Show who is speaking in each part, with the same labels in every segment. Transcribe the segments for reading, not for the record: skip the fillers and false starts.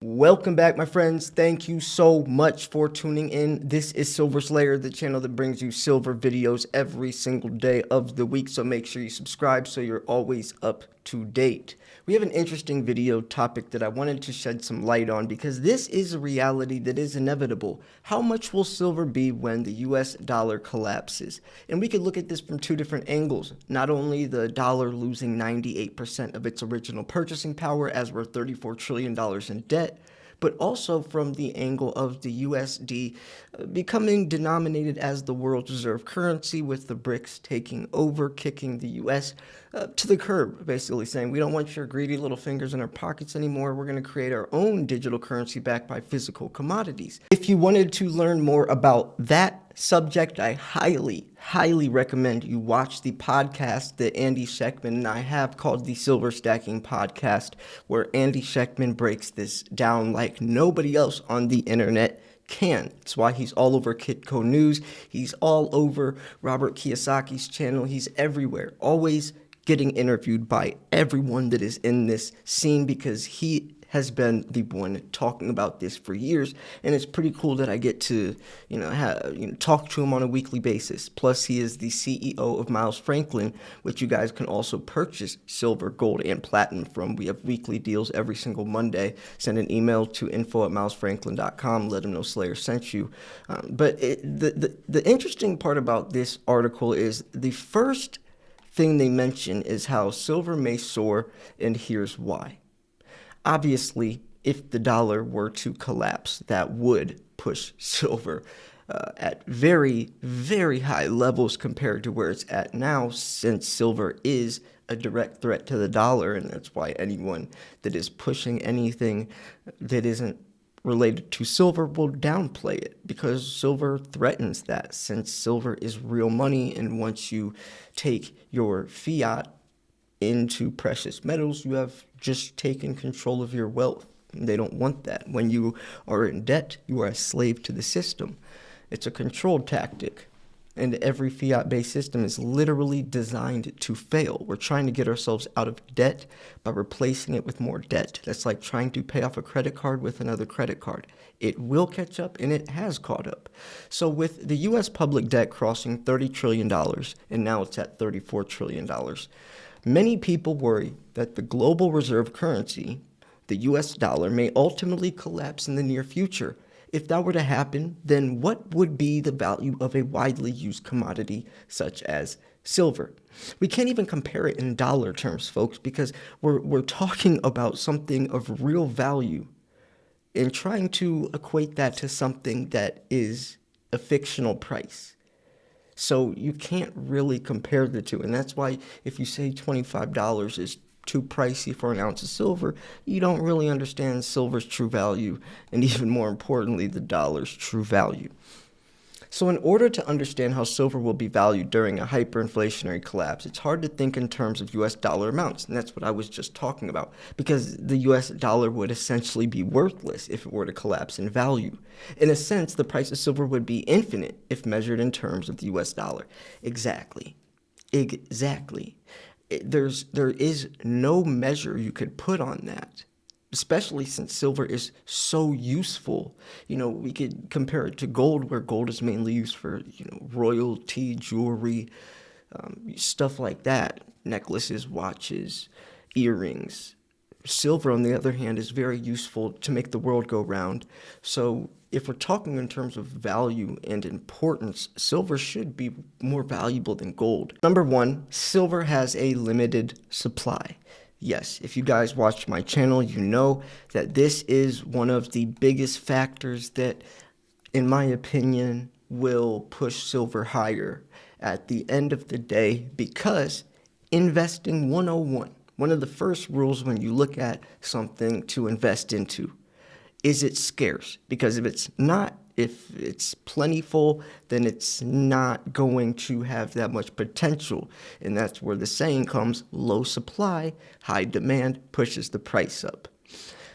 Speaker 1: Welcome back, my friends. Thank you so much for tuning in. This is Silver Slayer, the channel that brings you silver videos every single day of the week. So make sure you subscribe so you're always up to date. We have an interesting video topic that I wanted to shed some light on because this is a reality that is inevitable. How much will silver be when the US dollar collapses? And we could look at this from two different angles. Not only the dollar losing 98% of its original purchasing power as we're $34 trillion in debt, but also from the angle of the USD becoming denominated as the world's reserve currency, with the BRICS taking over, kicking the US to the curb, basically saying, we don't want your greedy little fingers in our pockets anymore. We're going to create our own digital currency backed by physical commodities. If you wanted to learn more about that subject, I highly recommend you watch the podcast that Andy Schectman and I have called the Silver Stacking Podcast, where Andy Schectman breaks this down like nobody else on the internet can. It's why he's all over Kitco News. He's all over Robert Kiyosaki's channel. He's everywhere, always getting interviewed by everyone that is in this scene because he has been the one talking about this for years, and it's pretty cool that I get to, talk to him on a weekly basis. Plus, he is the CEO of Miles Franklin, which you guys can also purchase silver, gold, and platinum from. We have weekly deals every single Monday. Send an email to info@milesfranklin.com. Let him know Slayer sent you. The interesting part about this article is the first thing they mention is how silver may soar, and here's why. Obviously, if the dollar were to collapse, that would push silver at very, very high levels compared to where it's at now, since silver is a direct threat to the dollar, and that's why anyone that is pushing anything that isn't related to silver will downplay it, because silver threatens that, since silver is real money, and once you take your fiat into precious metals, you have just taken control of your wealth. They don't want that. When you are in debt, you are a slave to the system. It's a control tactic. And every fiat-based system is literally designed to fail. We're trying to get ourselves out of debt by replacing it with more debt. That's like trying to pay off a credit card with another credit card. It will catch up, and it has caught up. So with the U.S. public debt crossing $30 trillion, and now it's at $34 trillion, many people worry that the global reserve currency, the US dollar, may ultimately collapse in the near future. If that were to happen, then what would be the value of a widely used commodity such as silver? We can't even compare it in dollar terms, folks, because we're talking about something of real value and trying to equate that to something that is a fictional price. So you can't really compare the two. And that's why if you say $25 is too pricey for an ounce of silver, you don't really understand silver's true value, and even more importantly, the dollar's true value. So in order to understand how silver will be valued during a hyperinflationary collapse, it's hard to think in terms of US dollar amounts, and that's what I was just talking about, because the US dollar would essentially be worthless if it were to collapse in value. In a sense, the price of silver would be infinite if measured in terms of the US dollar. Exactly. There is no measure you could put on that, especially since silver is so useful. We could compare it to gold, where gold is mainly used for, royalty, jewelry, stuff like that, necklaces, watches, earrings. Silver, on the other hand, is very useful to make the world go round. So if we're talking in terms of value and importance, silver should be more valuable than gold. Number one, silver has a limited supply. Yes, if you guys watch my channel, you know that this is one of the biggest factors that, in my opinion, will push silver higher at the end of the day, because investing 101, one of the first rules when you look at something to invest into, is it scarce? Because if it's plentiful, then it's not going to have that much potential. And that's where the saying comes, low supply, high demand pushes the price up.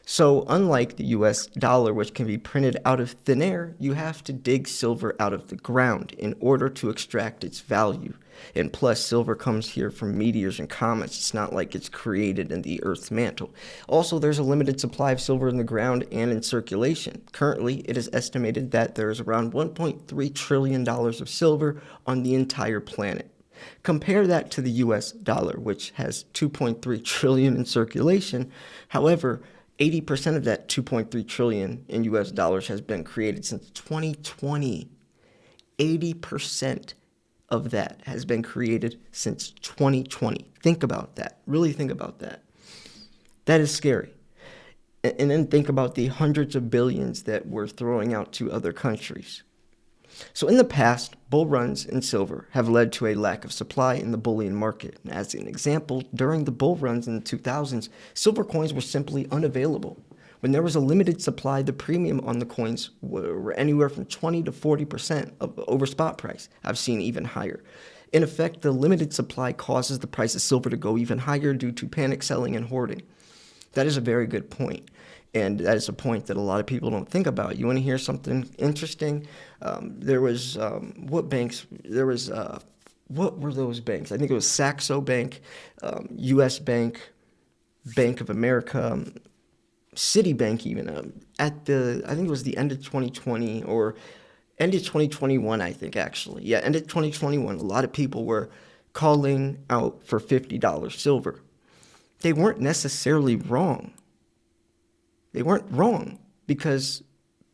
Speaker 1: So, unlike the US dollar, which can be printed out of thin air, you have to dig silver out of the ground in order to extract its value. And plus, silver comes here from meteors and comets. It's not like it's created in the Earth's mantle. Also, there's a limited supply of silver in the ground and in circulation. Currently, it is estimated that there is around $1.3 trillion of silver on the entire planet. Compare that to the US dollar, which has 2.3 trillion in circulation. However, 80% of that 2.3 trillion in US dollars has been created since 2020. 80% of that has been created since 2020. Think about that. Really think about that. That is scary. And then think about the hundreds of billions that we're throwing out to other countries. So in the past, bull runs in silver have led to a lack of supply in the bullion market. As an example, during the bull runs in the 2000s, silver coins were simply unavailable. When there was a limited supply, the premium on the coins were anywhere from 20 to 40% over spot price. I've seen even higher. In effect, the limited supply causes the price of silver to go even higher due to panic selling and hoarding. That is a very good point. And that is a point that a lot of people don't think about. You want to hear something interesting? There was, what banks? There was, what were those banks? I think it was Saxo Bank, U.S. Bank, Bank of America, Citibank even. I think it was the end of 2020 or end of 2021, I think, actually. Yeah, end of 2021, a lot of people were calling out for $50 silver. They weren't necessarily wrong. They weren't wrong, because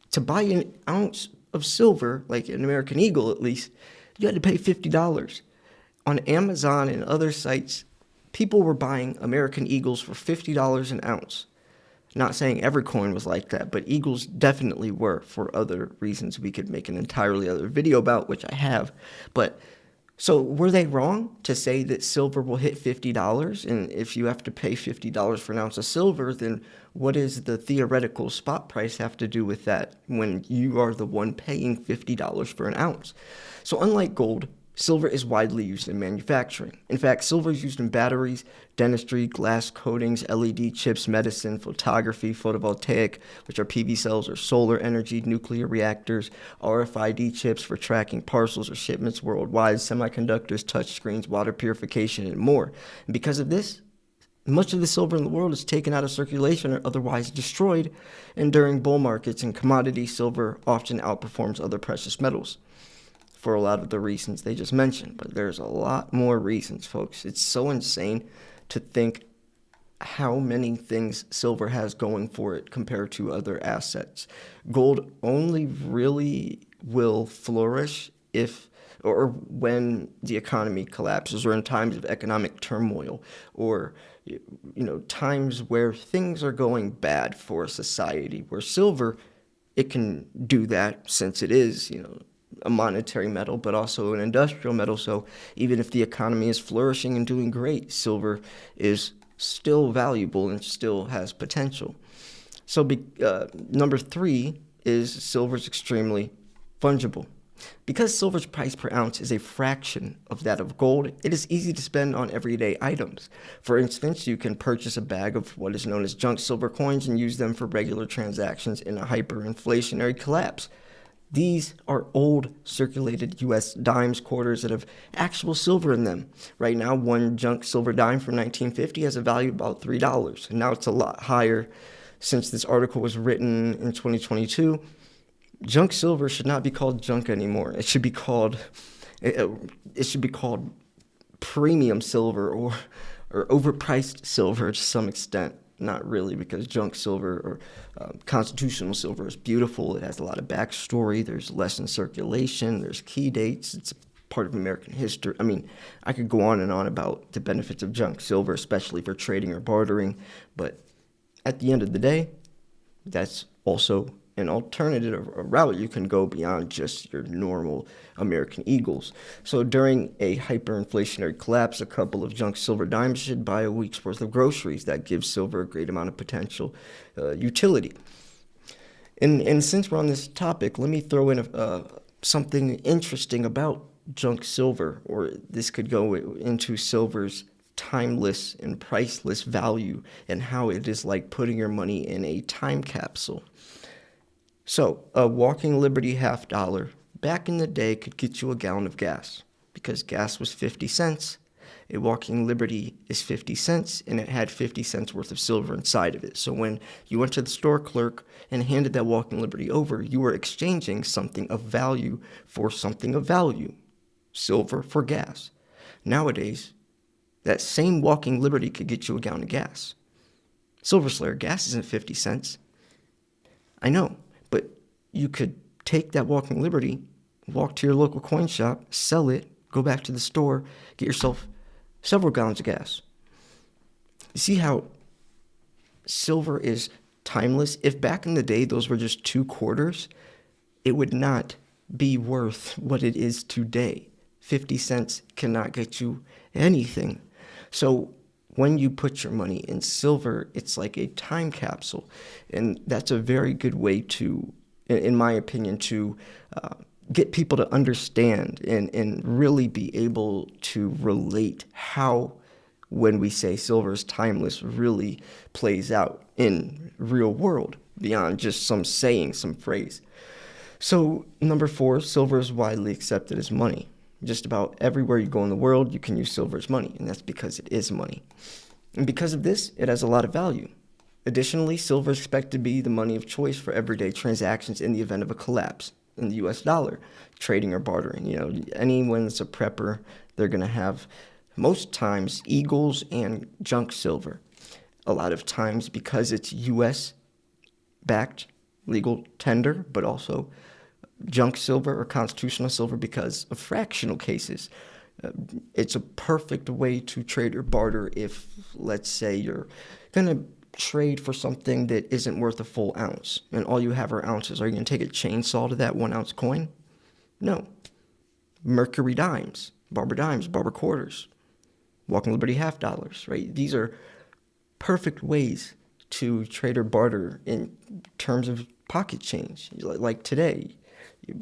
Speaker 1: to buy an ounce of silver, like an American Eagle at least, you had to pay $50. On Amazon and other sites, people were buying American Eagles for $50 an ounce. Not saying every coin was like that, but Eagles definitely were, for other reasons we could make an entirely other video about, which I have. But so were they wrong to say that silver will hit $50? And if you have to pay $50 for an ounce of silver, then what does the theoretical spot price have to do with that when you are the one paying $50 for an ounce? So unlike gold, silver is widely used in manufacturing. In fact, silver is used in batteries, dentistry, glass coatings, LED chips, medicine, photography, photovoltaic, which are PV cells or solar energy, nuclear reactors, RFID chips for tracking parcels or shipments worldwide, semiconductors, touchscreens, water purification, and more. And because of this, much of the silver in the world is taken out of circulation or otherwise destroyed, and during bull markets and commodities, silver often outperforms other precious metals for a lot of the reasons they just mentioned. But there's a lot more reasons, folks. It's so insane to think how many things silver has going for it compared to other assets. Gold only really will flourish if or when the economy collapses, or in times of economic turmoil, or times where things are going bad for a society. Where silver, it can do that, since it is a monetary metal, but also an industrial metal. So even if the economy is flourishing and doing great, silver is still valuable and still has potential. So number 3 is silver is extremely fungible. Because silver's price per ounce is a fraction of that of gold, it is easy to spend on everyday items. For instance, you can purchase a bag of what is known as junk silver coins and use them for regular transactions in a hyperinflationary collapse. These are old circulated U.S. dimes, quarters that have actual silver in them. Right now, one junk silver dime from 1950 has a value of about $3. And now it's a lot higher since this article was written in 2022. Junk silver should not be called junk anymore. It should be called premium silver or overpriced silver to some extent. Not really, because junk silver or constitutional silver is beautiful. It has a lot of backstory. There's less in circulation. There's key dates. It's part of American history. I mean, I could go on and on about the benefits of junk silver, especially for trading or bartering. But at the end of the day, that's also an alternative, a route. You can go beyond just your normal American Eagles. So during a hyperinflationary collapse, a couple of junk silver dimes should buy a week's worth of groceries. That gives silver a great amount of potential utility. And since we're on this topic, let me throw in something interesting about junk silver, or this could go into silver's timeless and priceless value, and how it is like putting your money in a time capsule. So, a walking Liberty $half back in the day could get you a gallon of gas because gas was 50 cents. A walking Liberty is 50 cents, and it had 50 cents worth of silver inside of it. So when you went to the store clerk and handed that walking Liberty over, you were exchanging something of value for something of value, silver for gas. Nowadays, that same walking Liberty could get you a gallon of gas. Silver Slayer, gas isn't 50 cents. I know, but you could take that walking Liberty, walk to your local coin shop, sell it, go back to the store, get yourself several gallons of gas. You see how silver is timeless? If back in the day those were just 2 quarters, it would not be worth what it is today. 50 cents cannot get you anything. So when you put your money in silver, it's like a time capsule. And that's a very good way to, in my opinion, to get people to understand and really be able to relate how, when we say silver is timeless, really plays out in real world beyond just some saying, some phrase. So number 4, silver is widely accepted as money. Just about everywhere you go in the world, you can use silver as money, and that's because it is money. And because of this, it has a lot of value. Additionally, silver is expected to be the money of choice for everyday transactions in the event of a collapse in the US dollar, trading or bartering. You know, anyone that's a prepper, they're going to have, most times, eagles and junk silver. A lot of times, because it's US backed legal tender, but also junk silver or constitutional silver because of fractional cases. It's a perfect way to trade or barter if, let's say, you're going to trade for something that isn't worth a full ounce and all you have are ounces. Are you going to take a chainsaw to that 1 ounce coin? No. Mercury dimes, barber quarters, walking Liberty $half, right? These are perfect ways to trade or barter in terms of pocket change. Like today,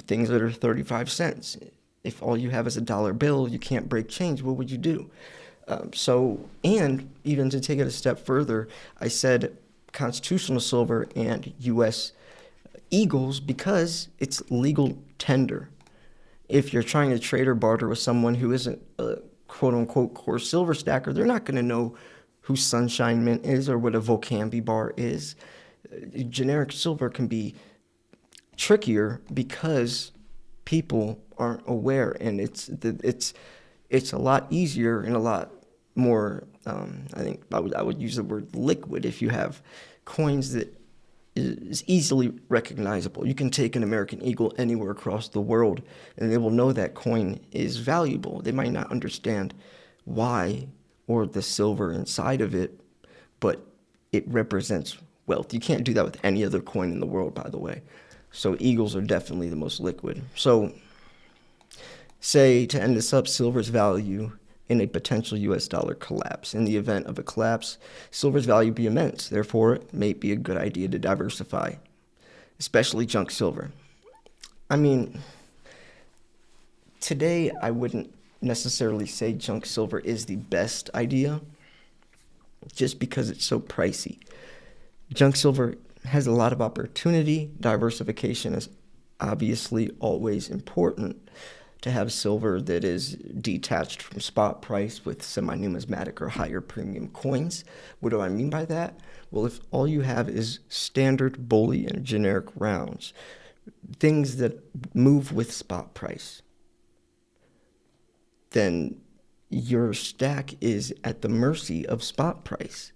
Speaker 1: things that are 35 cents. If all you have is a dollar bill, you can't break change, what would you do? And even to take it a step further, I said constitutional silver and U.S. eagles because it's legal tender. If you're trying to trade or barter with someone who isn't a quote-unquote core silver stacker, they're not going to know who Sunshine Mint is or what a Vocambi bar is. Generic silver can be trickier because people aren't aware, and it's a lot easier and a lot more, I think I would use the word liquid if you have coins that is easily recognizable. You can take an American Eagle anywhere across the world and they will know that coin is valuable. They might not understand why or the silver inside of it, but it represents wealth. You can't do that with any other coin in the world, by the way. So Eagles are definitely the most liquid. So say, to end this up, silver's value in a potential US dollar collapse. In the event of a collapse, silver's value would be immense. Therefore, it may be a good idea to diversify, especially junk silver. I mean, today I wouldn't necessarily say junk silver is the best idea just because it's so pricey. Junk silver has a lot of opportunity. Diversification is obviously always important. To have silver that is detached from spot price with semi-numismatic or higher premium coins. What do I mean by that? Well, if all you have is standard bullion, generic rounds, things that move with spot price, then your stack is at the mercy of spot price.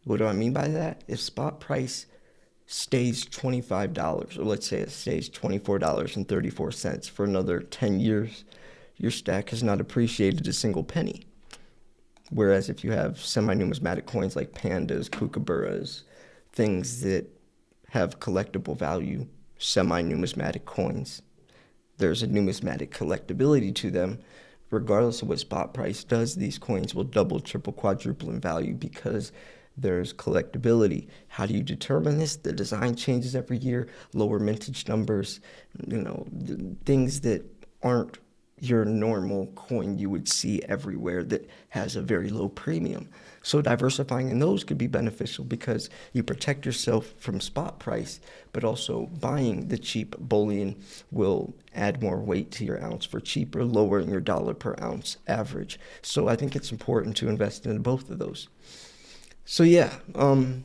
Speaker 1: What do I mean by that? If spot price stays $25, or let's say it stays $24.34 for another 10 years, your stack has not appreciated a single penny. Whereas if you have semi-numismatic coins like pandas, kookaburras, things that have collectible value, semi-numismatic coins, there's a numismatic collectability to them. Regardless of what spot price does, these coins will double, triple, quadruple in value because there's collectability. How do you determine this? The design changes every year, lower mintage numbers, things that aren't your normal coin you would see everywhere that has a very low premium. So diversifying in those could be beneficial because you protect yourself from spot price, but also buying the cheap bullion will add more weight to your ounce for cheaper, lowering your dollar per ounce average. So I think it's important to invest in both of those. So yeah, I'm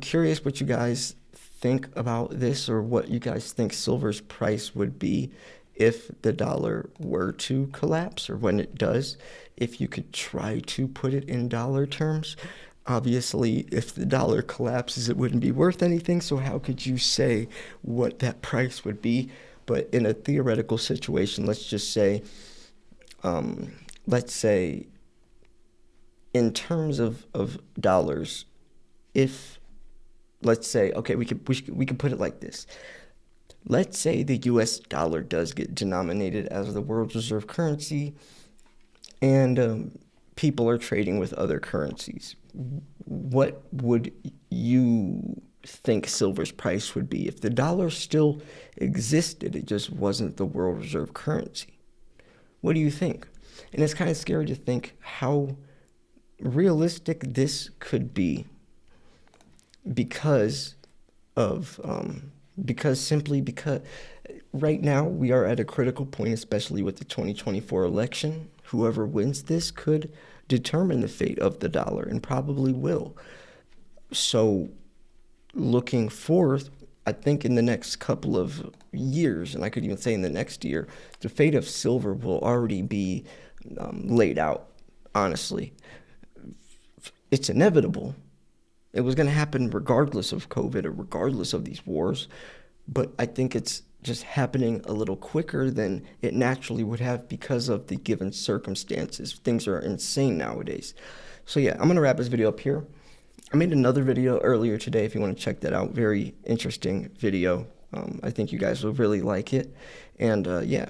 Speaker 1: curious what you guys think about this, or what you guys think silver's price would be if the dollar were to collapse, or when it does, if you could try to put it in dollar terms. Obviously, if the dollar collapses, it wouldn't be worth anything, so how could you say what that price would be? But in a theoretical situation, let's say in terms of dollars, if, let's say, okay, we could put it like this. Let's say the US dollar does get denominated as the world's reserve currency, and people are trading with other currencies. What would you think silver's price would be if the dollar still existed, it just wasn't the world reserve currency? What do you think? And it's kind of scary to think how realistic this could be because of because right now we are at a critical point, especially with the 2024 election. Whoever wins this could determine the fate of the dollar, and probably will. So looking forth, I think in the next couple of years, and I could even say in the next year, the fate of silver will already be laid out, honestly. It's inevitable. It was going to happen regardless of COVID or regardless of these wars, but I think it's just happening a little quicker than it naturally would have because of the given circumstances. Things are insane nowadays. So yeah, I'm going to wrap this video up here. I made another video earlier today if you want to check that out. Very interesting video. I think you guys will really like it. And yeah,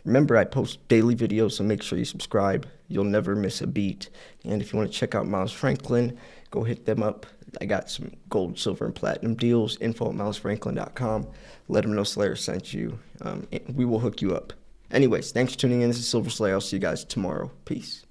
Speaker 1: remember I post daily videos, so make sure you subscribe. You'll never miss a beat. And if you want to check out Miles Franklin, go hit them up. I got some gold, silver, and platinum deals. info@milesfranklin.com. Let them know Slayer sent you. We will hook you up. Anyways, thanks for tuning in. This is Silver Slayer. I'll see you guys tomorrow. Peace.